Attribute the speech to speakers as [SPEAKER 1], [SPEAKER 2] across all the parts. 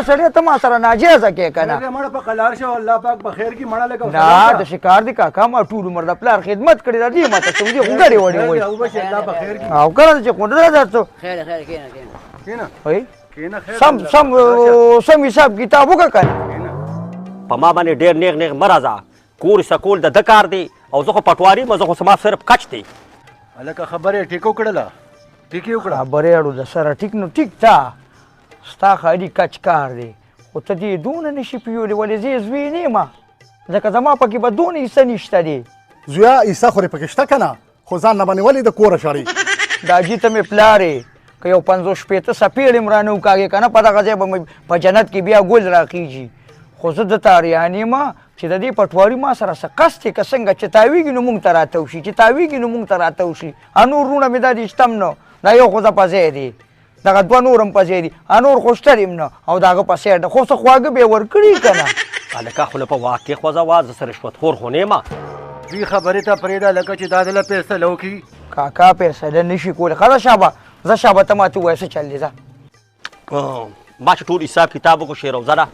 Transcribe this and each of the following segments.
[SPEAKER 1] سړی ته ما سره ناجیزه کې که نه
[SPEAKER 2] مړه په قلار شو الله پاک په خیر کې مړه لګو
[SPEAKER 1] نه د شکار دی کاکا ما ټول عمر د پلار خدمت کړې ده دې ما ته سعودي غوږړې وړې وایي
[SPEAKER 2] او بس الله په خیر کې
[SPEAKER 1] او کله چې قدرت درته
[SPEAKER 3] خیر خیر کېنه
[SPEAKER 1] وایي
[SPEAKER 2] کینه خیر
[SPEAKER 1] سم حساب کتاب وکړه که نه
[SPEAKER 4] په ما باندې ډېر نیغ نیغ مه راځه کور سکول د ده کار دی او زه خو پټواري یم زه خو زما صرف کچ دی
[SPEAKER 2] هلکه خبرې ټیکو کړله ټیکې وکړه
[SPEAKER 1] خبرې اړو د سره ټیک نو ټیک تا ستا خالي کچ کار دی خو ته دې دونه نشي پیولې ولې زه یې زوی نه یم ځکه زما پکې به دونه حصه نشته دی
[SPEAKER 5] زویا عیسی خورې پکې شته که نه خو ځان نه باندې ولې د کوره شړې
[SPEAKER 1] دا جي ته مې پلارې که یو 50 شپېته څپېړې م رانه وکاږې که نه په دغه ځای به په جنت کې بیا ګل راخیږي خو زه د تاریان یم چې د دې پټواري ما سره څه قصد دی که څنګه چې تاویږي نو مونږ ته راتو شي چې تاویږي نو مونږ ته راتو شي نور رونه مې دا دي شتم نه دا یو خو زه په ځای دی دغه دوه نور هم په ځای دي نور خو شته دي نه او د هغه په سیډ ده خو څه خواږه به یې ورکړي که نه
[SPEAKER 4] هلکه خو له په واقع خوځه وه زه سه رشوتخور خو نه یم
[SPEAKER 2] دې خبرې ته پرېږده لکه چې دا دله فیصله وکړي
[SPEAKER 1] کاکا فیصله نشي کولی ښه ده شابه زه شابه ته ماته ووایه څه چل دی ځه
[SPEAKER 4] ما چې ټول حساب کتاب وکړو شیروزله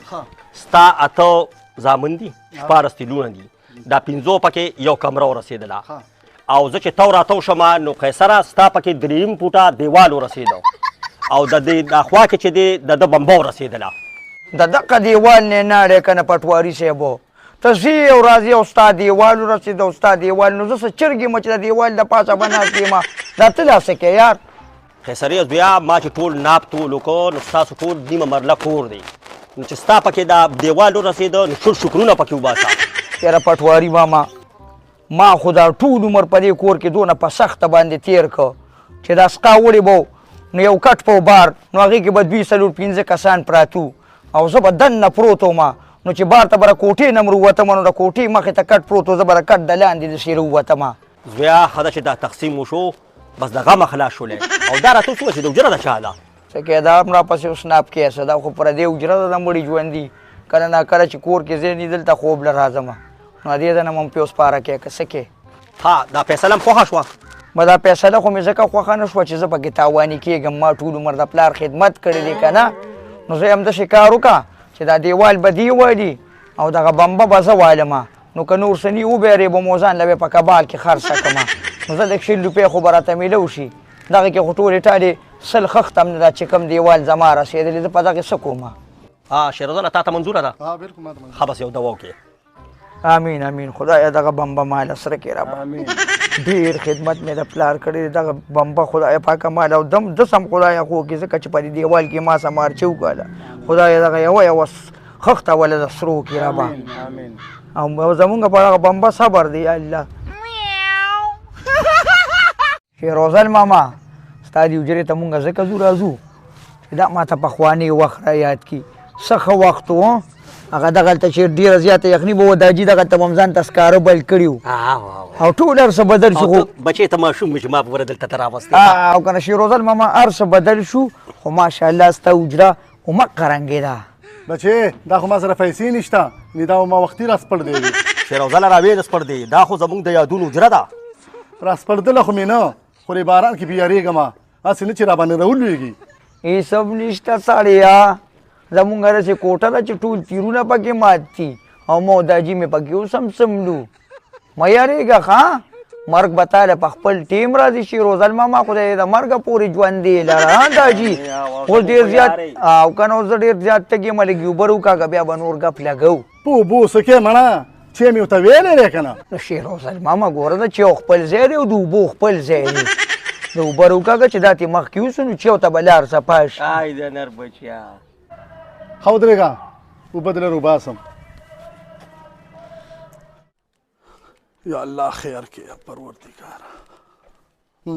[SPEAKER 4] ستا اته زامن دي 14 تیلونه دي دا 15 پکې یو کمره ورسېدله او زه چې تو راتو شمه نو قیصره ستا پکې دریم فوټه دیوال ورسېده او د دې د خوا کې چې دی د ده بمبه ورسېدله
[SPEAKER 1] د دغه دیوال نه ناړې که نه پټواري صاحبو ته ځې او راځې او ستا دیوال ورسېده او ستا دیوال نو زه څه چرګ یم چې د دیوال د پاسه به ناست یم دا ته داسې کې یار
[SPEAKER 4] قیصرې زویا ما چې ټول ناپ تول وکړو نو ستاسو ټول نیمه مرله کور دی نو چې ستا پکې دا دیوال ورسېده نو شکر شکرونه پکې وباسه
[SPEAKER 1] یاره پټواري ما خو دا ټول عمر په دې کور کې دونه په سخته باندې تېر که چې دا سقا وړې به نو یو کټ په بار نو هغې کې به 2 4 5 کسان پراتو او زه به دننه پروت وم نو چې بار ته به کوټې نه م رووتم نو د کوټې مخې ته کټ پروت و زه به د کټ د لاندې داسې رووتم
[SPEAKER 4] زویا ښه ده چې دا تقسیم وشو بس د غمه خلاص شولې او دا راته وڅومه چې د اجره د چا ده
[SPEAKER 1] څه کې دا هم راپسې اوس ناپ کیسه دا خو پردې اجره ده د مړي ژوندي کله ناکله چې کور کې ځای ني دلته خوب له راځم نو دې ځای نه م پې اوس پاره کې که څه کې
[SPEAKER 4] ها دا فیصله هم خوښه شوه
[SPEAKER 1] ما دا فیصله خو مې ځکه خوښه نه شوه چې زه پکې تاواني کېږم ما ټول عمر د پلار خدمت کړی دی که نه نو زه یې همداسې کار وکړه چې دا دیوال به دې والي او دغه بمبه به زه والمه نو که نور څه ني وبېرېږم مو ځان له به په کبال کې خرڅه کړمه نو زه 100 روپۍ خو به راته میلو شي دغه کې خو ټولې ټالې 100 خښت هم نه ده چې کوم دیوال زما رسېدلې زه په دغې څه کومه
[SPEAKER 4] شیرزاله تا ته منظوره ده
[SPEAKER 5] بالکل ما ته
[SPEAKER 4] ښه بس یو دوا وکړې
[SPEAKER 1] امین امین خدایه دغه بمبه ماله سره کې رابه ډېر خدمت مې د پلار کړی دی دغه بمبه خدایه پاکه ماله او دم دسم خدایه خو کې ځکه چې په دې دیوال کې ما څه مارچه وکړله خدایه دغه یوه خښته وله د سرو کې رابه او زمونږ په دغه بمبه صبر دی یا الله شیروزل ماما ستا دې حجرې ته مونږ ځکه ځو راځو چې دا ما ته پخواني وخت را یاد کړي څه ښه وخت و هغه دغلته چې ډېره زیاته یخني به و دا جي دغلته به م ځان ته سکاره بل کړي وو او ټول هر څه بدل شو خو
[SPEAKER 4] بچې ته ماشوم چې ما پوره دلته ته راوستی
[SPEAKER 1] او که نه شیروزل ماما هر څه بدل شو خو ماشاءالله ستا حجره همقه رنګې ده
[SPEAKER 5] بچې دا خو ما سره پیسې نشته نې دا ما وختي راسپړ دی
[SPEAKER 4] شیروزله راویې سپړ دی دا خو زموږ د یادونو اجره ده
[SPEAKER 5] راسپړدله خو مې نه خو دې باران کې بیارېږم هسې نه چې را باندې راولوېږي
[SPEAKER 1] ای سب نشته سړیا زمونږ هرسې کوټه ده چې ټول تیرونه پکې مات دي او موداجي مې پکې اوس هم سملو مه یارېږه ښه مرګ به تاله په خپل ټیم راځي شیروزل ماما خدای د مرګه پورې ژوندې لره داجي اوس ډېر زیات او که نه اوس زه ډېر زیات تږې م لږ اوبه راوکاږه بیا به نور ګپ لګو
[SPEAKER 5] بو څه کې مړه چې مې ورته ویلی دی که نه
[SPEAKER 1] نو شیروزل ماما ګوره ده چې یو خپل ځای دی او د اوبو خپل ځای دی د اوبه راوکاږه چې دا تې مخکې اوسو نو چیو ته به لار صفا شي
[SPEAKER 4] آی د نر بچیا
[SPEAKER 5] ښه ودرېږه اوبه دې لر وباسم یا الله خیر کې یا پروردګاره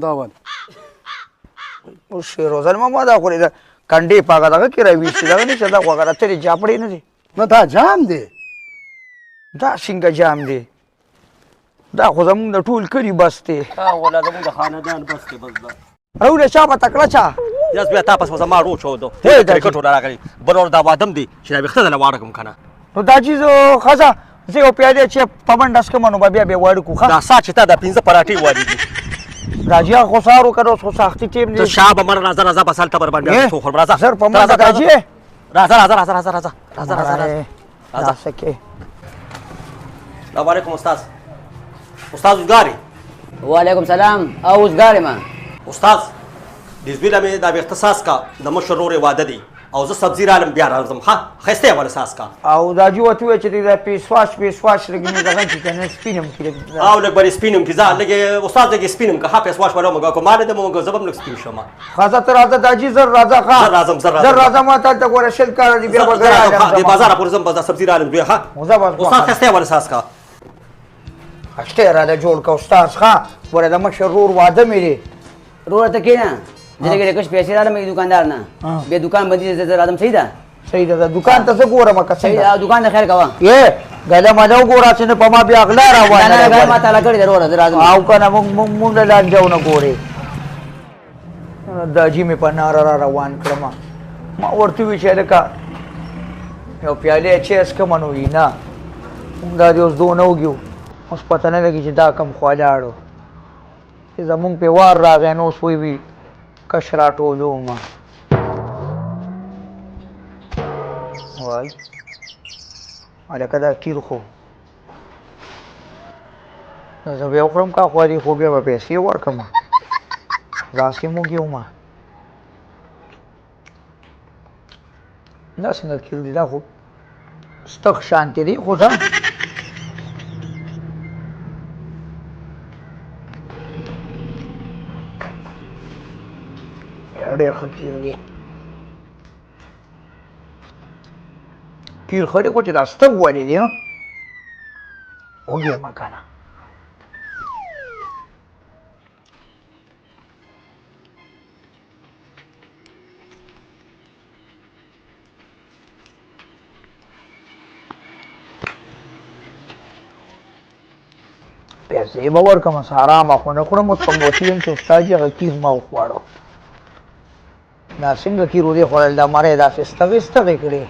[SPEAKER 5] دا ول
[SPEAKER 1] اوس شیروزل ماما دا خو د کنډې په هغه دغه کې راویستې دغه نشته دا خو هغه راتلې جاپړې نه دي
[SPEAKER 5] نه دا جام دی
[SPEAKER 1] دا څنګه جام دی دا خو زمونږ د ټول کلي بس دی
[SPEAKER 4] ولا زموږ د خاندان بس دی بس ده
[SPEAKER 1] راوله چا په تکړه چا
[SPEAKER 4] یاس بیا تا پس زما رو چودو کرکټ راغلی بل اور دا وادم دی چې دا ویښته دله واړه کړم که نه
[SPEAKER 1] نو دا چیز ښځه زه یو پیادې چې په منډه څکمه نو به بیا بیا واړه کړو
[SPEAKER 4] دا سا چې تا دا 15 پراټې والي دي
[SPEAKER 1] راجي خو سهار وکړه اوس خو ساختي ټیم دی
[SPEAKER 4] ته شا به مر راځه راځه بس هلته برباندې څو خور راځه
[SPEAKER 1] زر په منډه راجي
[SPEAKER 4] راځه راځه راځه راځه راځه راځه راځه راځه
[SPEAKER 1] راځه سکه
[SPEAKER 4] السلام علیکم استاد استاد وزګاری
[SPEAKER 3] وعلیکم سلام او اوسګارې ما
[SPEAKER 4] استاد د زوی مې د اختصاص کا د مشر ورور واده دی او زه سبزی رالم بیا راځم ها خسته ول اساس کا
[SPEAKER 1] او دا جو ته چې دا پیسواش لګنی دغه چې کنه سپینم کې
[SPEAKER 4] او لږ بری سپینم کې ځا لګ استاد لګ سپینم کا ها پیسواش ولا مګه کومه ده مګه زبم لږ سپین شوم
[SPEAKER 1] خاصه تر راځه دا چې زر راځه ښا زر راځه ما ته ګوره شل کار دی بیا وګړه
[SPEAKER 4] د بازار پر زم بازار سبزی رالم بیا ها استاد خسته ول اساس کا
[SPEAKER 1] اشته را د جوړ کا استاد ښا ګوره د مشر ورور واده مې
[SPEAKER 3] روړه ته کېنه دغه کښ پیسې راړم د دکاندار نه به دکان باندې زه راځم صحیح ده
[SPEAKER 1] صحیح ده دکان ته څه ګورم که
[SPEAKER 3] صحیح ده دکان ته خیر کوا
[SPEAKER 1] یې ګله ما نو ګورا چې په ما بیا غلا را
[SPEAKER 3] نه
[SPEAKER 1] وانه
[SPEAKER 3] ما تعالی کړی دروړه راځم
[SPEAKER 1] او کنه مونږ له لانجاو نه ګوري دا جی می په نار را روان کړم ما ورته وی چې لکه یو پیاله چې اس کوم نو نه دا دې اوس دوه نوګیو اوس پته نه لګی چې دا کم خوالاړو زمونږ په وار راغی نو سوی وی کشرا ټولو ما وای الکه دا کیر خو زه بیا خورم کا خو دې خو بیا به پیسې ورکم راسې مونږ یو ما دا څنګه کیر دی دا خو ستخ شانتی دی خو ځه ډېر ښه کیر دی کیر ښه دی خو چې دا ستغ ولې دی وګورم که نه پیسې به ورکړم څه ارامه خو نه کړم اوس په موسي یم چې استاد یې هغه کیر ما وخواړو دا څنګه کیر ودې خوړل دا مری داسې ستغې ستغې کړې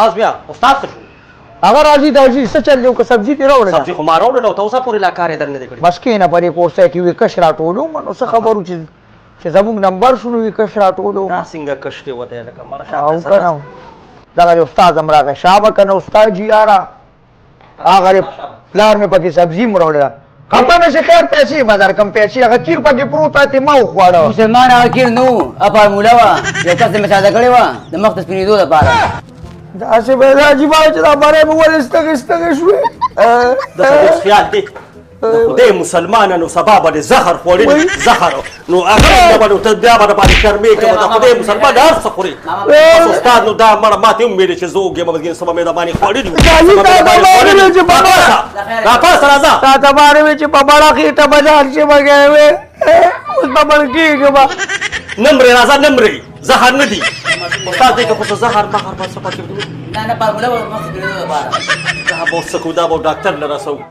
[SPEAKER 4] اوس بیا استاد څه شو
[SPEAKER 1] هغه راځي دا چې څه چل دی که سبزي دې راوړله
[SPEAKER 4] سبزی خو ما راوړل او ته اوسه پورې لا کار یې درنه دی کړی
[SPEAKER 1] بس کښېنه په دې کورسۍ کې وي کش راټولو نو څه خبرو چې زموږ نمبر شو نو وي کش راټولو
[SPEAKER 4] دا څنګه کشتې وته لکه مړه
[SPEAKER 1] او که نه دغه د استاد هم راغی شابه که نه استاد جي یاره هغه پلار مې پکې سبزي م راوړله خفه نه شي خیر پیسې به درکړم پیسې هغه کیر پکې پروت دی ما وخواړه
[SPEAKER 3] مسلمان هغه کیر نو فارموله وه یو کس دې مې ساده کړې وه د مخ د سپینېدو دپاره
[SPEAKER 1] داسې به دا عجیبه چې دا بری به ولې ستغې ستغې شوې
[SPEAKER 4] د اوس خیال دی د خدای مسلمانانو سبا باندې زهر خوړلي زهر نو هغه باندې ته بیا باندې شرمې کوه د خدای مسلمان هر څه خوري اوس استاد نو دا مړه ماته هم ویلې چې زه وږی یم مګر سبا مې د باندې خوړلي را پاس راځه
[SPEAKER 1] تا ته باندې وی چې په بړه خېټه بازار چې به گئے وې اوس به مړ کېږم
[SPEAKER 4] نمرې راځه نمرې زهر نه دي استاد دی که خو زهر مهر به څه پکې
[SPEAKER 3] نه فارموله وه د مخ د سپینېدو دپاره
[SPEAKER 4] دا به څه کوو دا به ډاکټر له رسوو